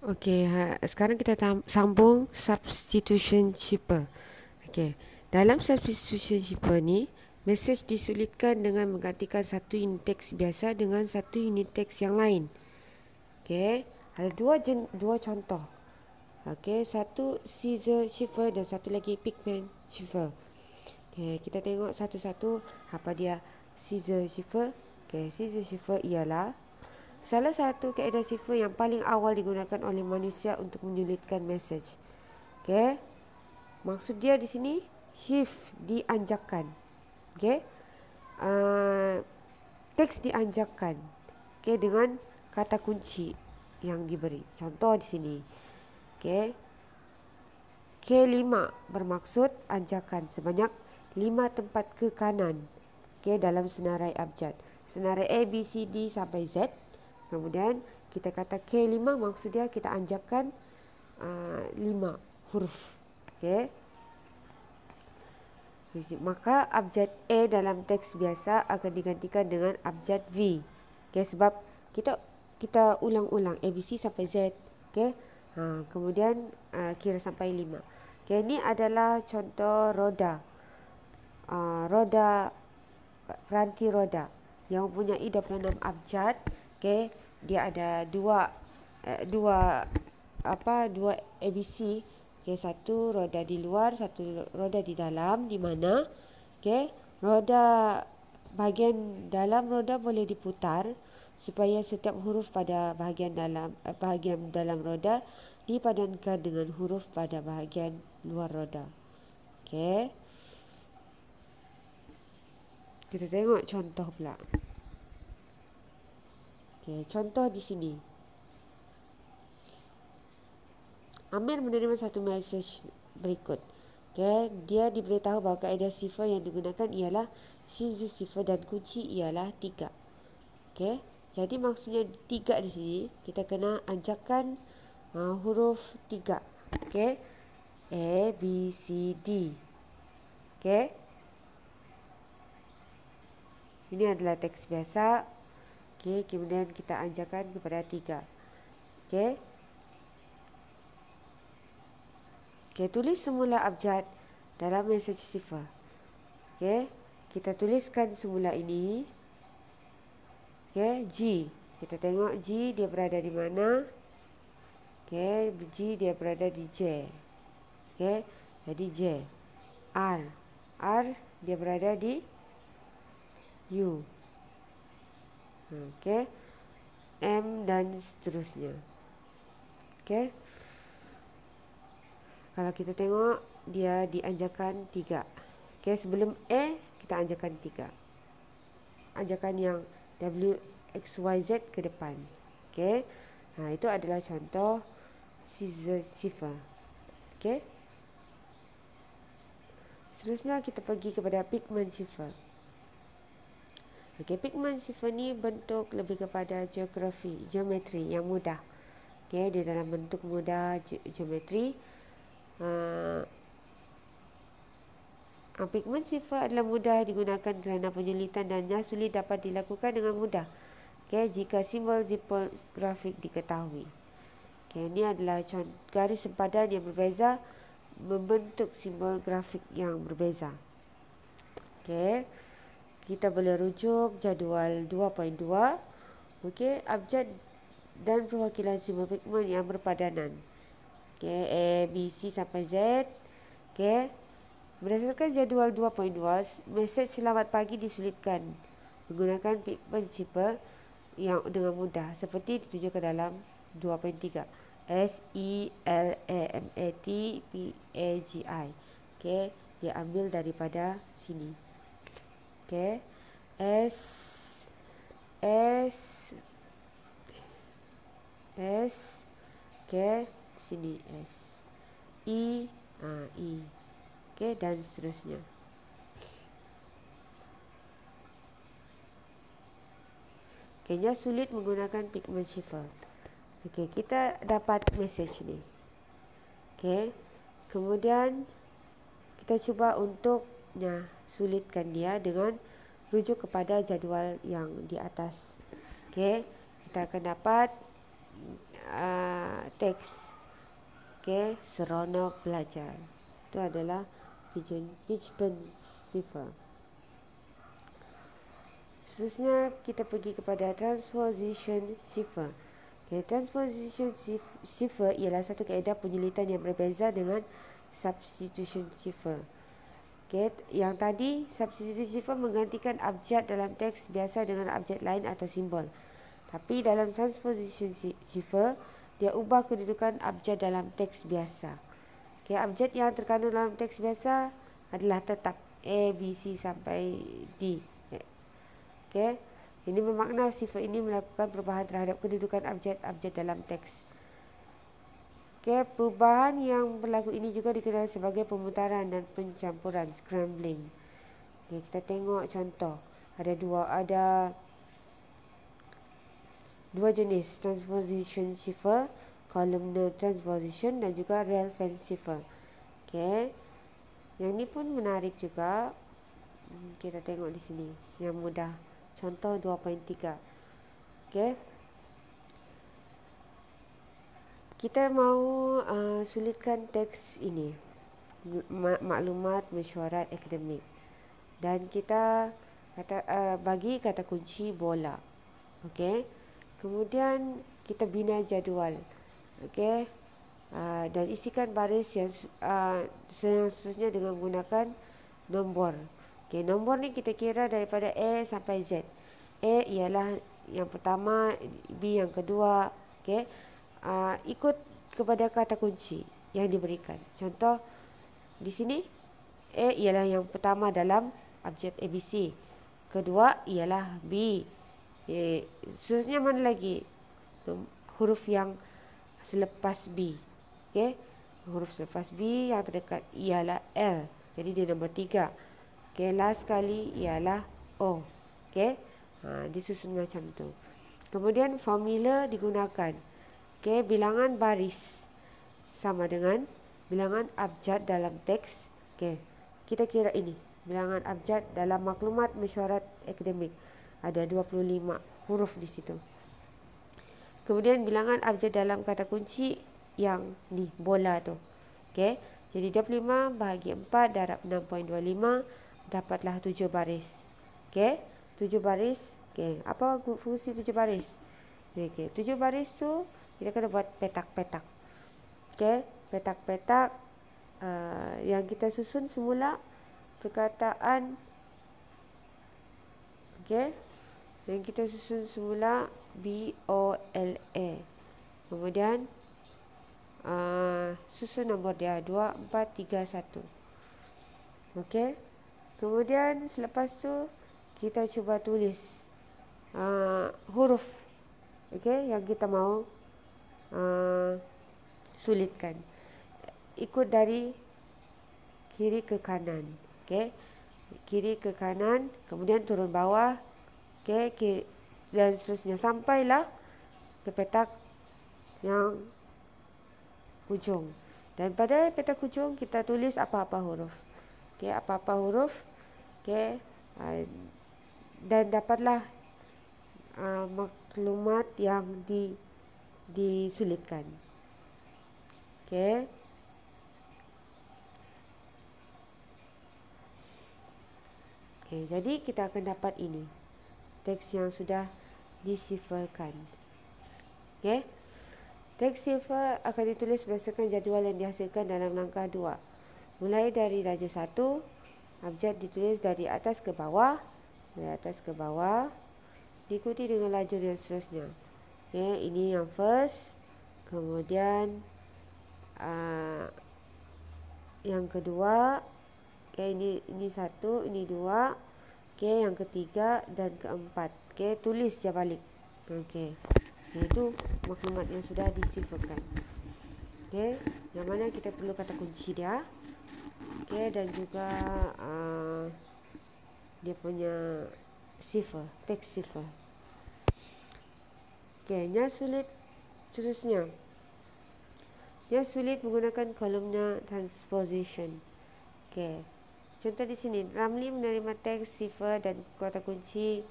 Okey, sekarang kita sambung substitution shipper. Okey. Dalam substitution shipper ni, mesej disulitkan dengan menggantikan satu unit teks biasa dengan satu unit teks yang lain. Okey, ada dua contoh. Okey, satu scissor shifter dan satu lagi pigment shifter. Okey, kita tengok satu-satu apa dia scissor shifter. Okey, scissor shifter ialah salah satu kaedah shifter yang paling awal digunakan oleh manusia untuk menyulitkan mesej. Okey, maksud dia di sini shift dianjakkan. Okey, teks dianjakkan. Okey, dengan kata kunci yang diberi. Contoh di sini. Okey, K5 bermaksud anjakan sebanyak 5 tempat ke kanan. Okey, dalam senarai abjad. Senarai A, B, C, D sampai Z. Kemudian kita kata K5 maksud dia kita anjakan 5 huruf. Okey. Maka abjad A dalam teks biasa akan digantikan dengan abjad V. Okey, sebab kita ulang-ulang ABC sampai Z. Okey. Kemudian kira sampai 5. Okey, ini adalah contoh roda. Roda peranti roda yang mempunyai 26 abjad. Okey, dia ada dua ABC. Okey, satu roda di luar, satu roda di dalam, di mana okey, bahagian dalam roda boleh diputar supaya setiap huruf pada bahagian dalam roda dipadankan dengan huruf pada bahagian luar roda. Okey. Kita tengok contoh pula. Okey, contoh di sini. Amir menerima satu mesej berikut. Okay, dia diberitahu bahawa kaedah sifar yang digunakan ialah scissor sifar dan kunci ialah 3. Okay, jadi maksudnya 3 di sini kita kena anjakan huruf 3. Okay, A, B, C, D. Okay, ini adalah teks biasa. Okay, kemudian kita anjakan kepada 3. Okay. Okay, tulis semula abjad dalam mesej sifar. Okay, kita tuliskan semula ini. Okay, G. Kita tengok G dia berada di mana. Okay, G dia berada di J. Okay, jadi J. R dia berada di U. Okay, M dan seterusnya. Okay. Kalau kita tengok dia dianjakan 3. Okey, sebelum A kita anjakan 3. Anjakan yang W, X, Y, Z ke depan. Okey. Itu adalah contoh scissor sifar. Okey. Seterusnya kita pergi kepada pigment sifar. Okey, pigment sifar ni bentuk lebih kepada geometri yang mudah. Okey, dia dalam bentuk mudah geometri. Pigment sifar adalah mudah digunakan kerana penyulitan dannya sulit dapat dilakukan dengan mudah. Okay, jika simbol tipografik diketahui. Okay, ini adalah garis sempadan yang berbeza membentuk simbol grafik yang berbeza. Okay, kita boleh rujuk jadual 2.2. Okay, abjad dan perwakilan simbol pigment yang berpadanan. Okay, A, B, C sampai Z. Okay, berdasarkan jadual 2.2, mesej selamat pagi disulitkan menggunakan pigment sifar yang dengan mudah seperti ditunjukkan dalam 2.3. SELAMATPAGI. Okay, dia ambil daripada sini. Okay, S okay, sini S, I, okay, dan seterusnya. Kayaknya sulit menggunakan pigment sifar. Okay, kita dapat message ni. Okay, kemudian kita cuba untuk sulitkan dia dengan rujuk kepada jadual yang di atas. Okay, kita akan dapat teks. Okey, seronok belajar. Itu adalah pigeon cipher. Seterusnya kita pergi kepada transposition cipher. Okay, transposition cipher ialah satu kaedah penyulitan yang berbeza dengan substitution cipher. Okay, yang tadi substitution cipher menggantikan abjad dalam teks biasa dengan abjad lain atau simbol. Tapi dalam transposition cipher, dia ubah kedudukan abjad dalam teks biasa. Okay, abjad yang terkandung dalam teks biasa adalah tetap A, B, C sampai D. Okay. Ini bermakna cipher ini melakukan perubahan terhadap kedudukan abjad-abjad dalam teks. Okay. Perubahan yang berlaku ini juga dikenal sebagai pemutaran dan pencampuran, scrambling. Okay, kita tengok contoh. Ada dua jenis transposition cipher, columnar transposition dan juga relevance cipher. Okay. Yang ni pun menarik juga. Kita tengok di sini yang mudah. Contoh 2.3. Okey. Kita mau sulitkan teks ini. Maklumat mesyuarat akademik. Dan kita bagi kata kunci bola. Okey. Kemudian kita bina jadual. Okey. Dan isikan baris yang seterusnya dengan menggunakan nombor. Okay, nombor ni kita kira daripada A sampai Z. A ialah yang pertama, B yang kedua. Okay. Ikut kepada kata kunci yang diberikan. Contoh di sini A ialah yang pertama dalam abjad ABC. Kedua ialah B. Seterusnya mana lagi? Huruf yang selepas B. Okay. Huruf selepas B yang terdekat ialah L. Jadi dia nombor 3. Okay, last sekali ialah O. Okay. Disusun macam tu. Kemudian formula digunakan. Okay, bilangan baris sama dengan bilangan abjad dalam teks. Okay, kita kira ini. Bilangan abjad dalam maklumat mesyuarat akademik. Ada 25 huruf di situ. Kemudian bilangan abjad dalam kata kunci yang ni, bola tu. Okay, jadi 25 bahagi 4 darab 6.25. Dapatlah 7 baris. Okey, 7 baris. Okey, apa fungsi 7 baris? Okey, 7 baris tu kita kena buat petak-petak. Okey, petak-petak yang kita susun semula perkataan. Okey, yang kita susun semula BOLA. Kemudian susun nombor dia 2, 4, 3, 1. Okey. Kemudian selepas tu kita cuba tulis huruf, okey, yang kita mau sulitkan. Ikut dari kiri ke kanan, okey. Kiri ke kanan, kemudian turun bawah, okey, dan seterusnya sampailah ke petak yang hujung. Dan pada petak hujung kita tulis apa-apa huruf. Okey, apa-apa huruf. Okey, dan dapatlah maklumat yang disulitkan. Okey. Okey, jadi kita akan dapat ini. Teks yang sudah disifrkan. Okey. Teks cipher akan ditulis berdasarkan jadual yang dihasilkan dalam langkah 2. Mulai dari darjah 1, abjad ditulis dari atas ke bawah, diikuti dengan lajur yang seterusnya. Okay, ini yang first, kemudian yang kedua, okay, ini satu, ini dua, okay, yang ketiga dan keempat. Okay, tulis je balik. Okay, itu maklumat yang sudah disifrkan. Okay, yang mana kita perlu kata kunci dia. Okay, dan juga dia punya cipher, teks cipher. Okay, yang sulit seterusnya. Yang sulit menggunakan columnar transposition. Okay, contoh di sini, Ramli menerima teks cipher dan kata kunci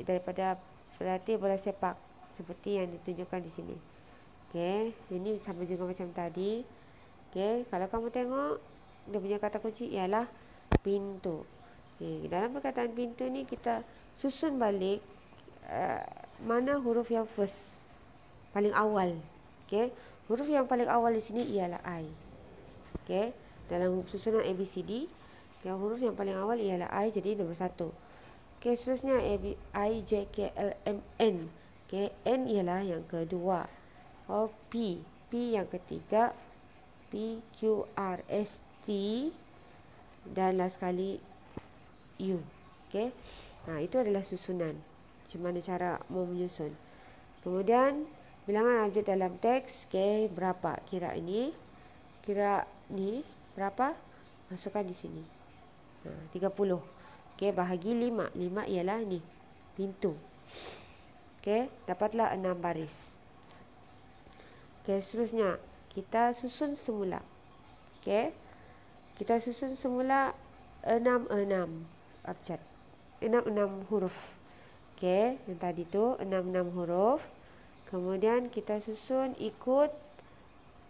daripada pelatih bola sepak seperti yang ditunjukkan di sini. Okey, ini sama juga macam tadi. Okey, kalau kamu tengok dia punya kata kunci ialah pintu. Okey, dalam perkataan pintu ni kita susun balik mana huruf yang first, paling awal. Okey, huruf yang paling awal di sini ialah I. Okey, dalam susunan ABCD, yang huruf yang paling awal ialah I, jadi nombor 1. Okey, seterusnya I, J, K, L, M, N. Okey, N ialah yang kedua. P yang ketiga. P, Q, R, S, T. Dan last sekali U. Okey, itu adalah susunan. Macam mana cara mau menyusun. Kemudian bilangan lanjut dalam teks. Okey, berapa? Kira ni berapa? Masukkan di sini. 30. Okey, bahagi 5. 5 ialah ni, pintu. Okey, dapatlah 6 baris. Okey, seterusnya kita susun semula. Okey, kita susun semula 6 abjad. 6 huruf. Okey, yang tadi tu 6 huruf. Kemudian kita susun ikut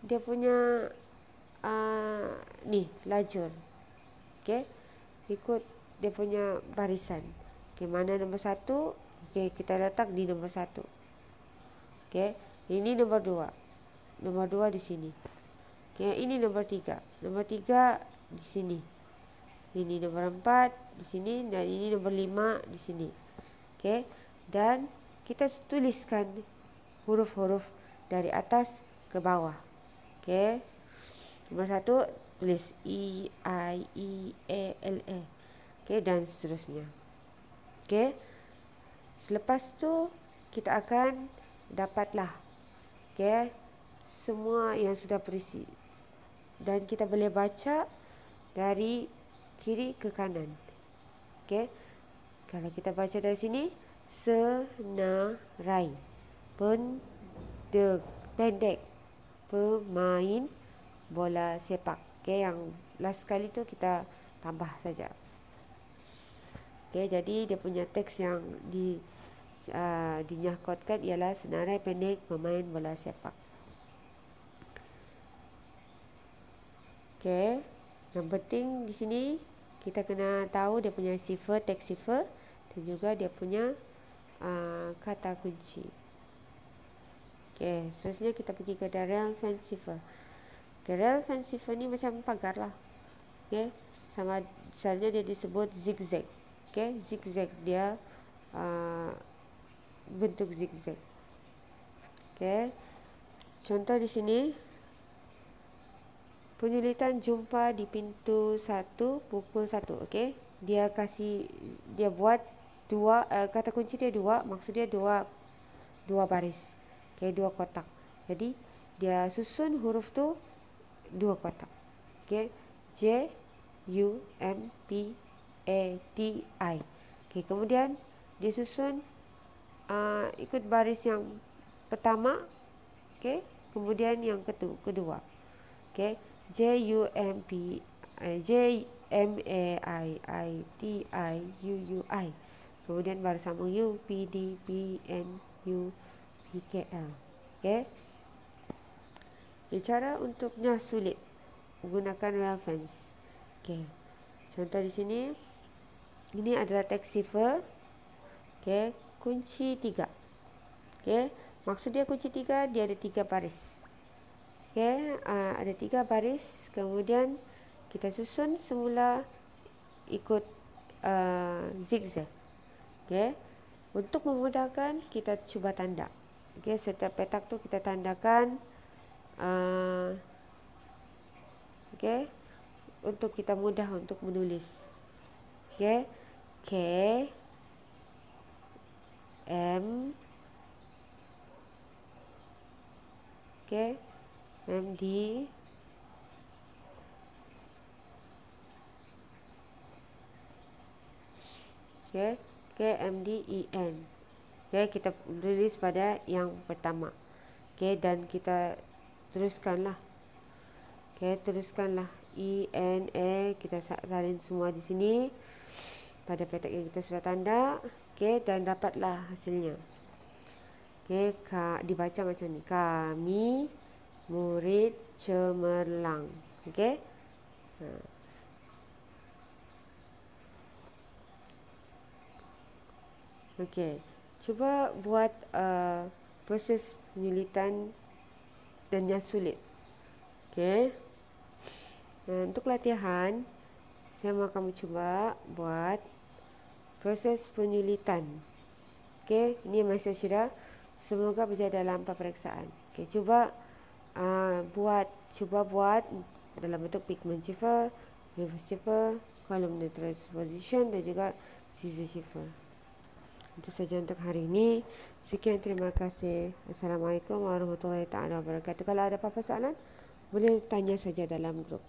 dia punya lajur. Okey, ikut dia punya barisan. Okey, mana nombor 1? Okey, kita letak di nombor 1. Okey, ini nombor 2. Nombor 2 di sini. Okey, ini nombor 3. Nombor 3 di sini. Ini nombor 4 di sini dan ini nombor 5 di sini. Okey, dan kita tuliskan huruf-huruf dari atas ke bawah. Okey. Nombor 1 tulis E, I, E, A, L, A. Okey, dan seterusnya. Okey. Selepas tu kita akan dapatlah semua yang sudah berisi. Dan kita boleh baca dari kiri ke kanan. Okey. Kalau kita baca dari sini, senarai, pendek, pemain bola sepak. Okey, yang last sekali tu kita tambah saja. Okey, jadi dia punya teks yang dinyahkotkan ialah senarai pendek pemain bola sepak. Okey, yang penting di sini kita kena tahu dia punya sifar, teks sifar, dan juga dia punya kata kunci. Okey, seterusnya kita pergi ke relevant sifar. Okay, relevant sifar ni macam pagar lah. Okey, sama misalnya dia disebut zigzag. Okey, zigzag dia bentuk zigzag. Okey, contoh di sini penyulitan jumpa di pintu 1 pukul 1. Okey, dia buat dua kata kunci dia 2, maksud dia dua baris. Okey, 2 kotak. Jadi dia susun huruf tu 2 kotak. Okey, J, U, M, P, A, T, I. Okey, kemudian dia susun ikut baris yang pertama. Okey, kemudian yang kedua. Okey, J, U, M, P, J, M, A, I, T, I, U, I. Kemudian baru sambung U, P, D, P, N, U, P, K, L. Okey. Cara untuknya sulit menggunakan relevance. Okey, contoh di sini, ini adalah teks sifar. Okey, kunci 3. Okey, maksud dia kunci 3, dia ada 3 baris. Okey, ada 3 baris. Kemudian kita susun semula ikut zigzag. Okey, untuk memudahkan kita cuba tanda. Okey, setiap petak tu kita tandakan. Okey, untuk kita mudah untuk menulis. Okey, K, M, okey, M, D, okey, K, M, D, E, N. Okey, kita tulis pada yang pertama. Okey, dan kita teruskanlah. Okey, teruskanlah E, N, A, kita salin semua di sini pada petak yang kita sudah tanda. Okey, dan dapatlah hasilnya. Okey, dibaca macam ni. Kami murid cemerlang. Okey. Okey. Cuba buat proses penyulitan dan yang sulit. Okey. Untuk latihan, saya mahu kamu cuba buat proses penyulitan. Okey, ini masa sudah. Semoga berjaya dalam peperiksaan. Okey, cuba buat dalam bentuk pigment shifter, reverse shifter, column transposition dan juga scissor shifter. Itu saja untuk hari ini. Sekian, terima kasih. Assalamualaikum warahmatullahi taala wabarakatuh. Kalau ada apa-apa soalan, boleh tanya saja dalam grup.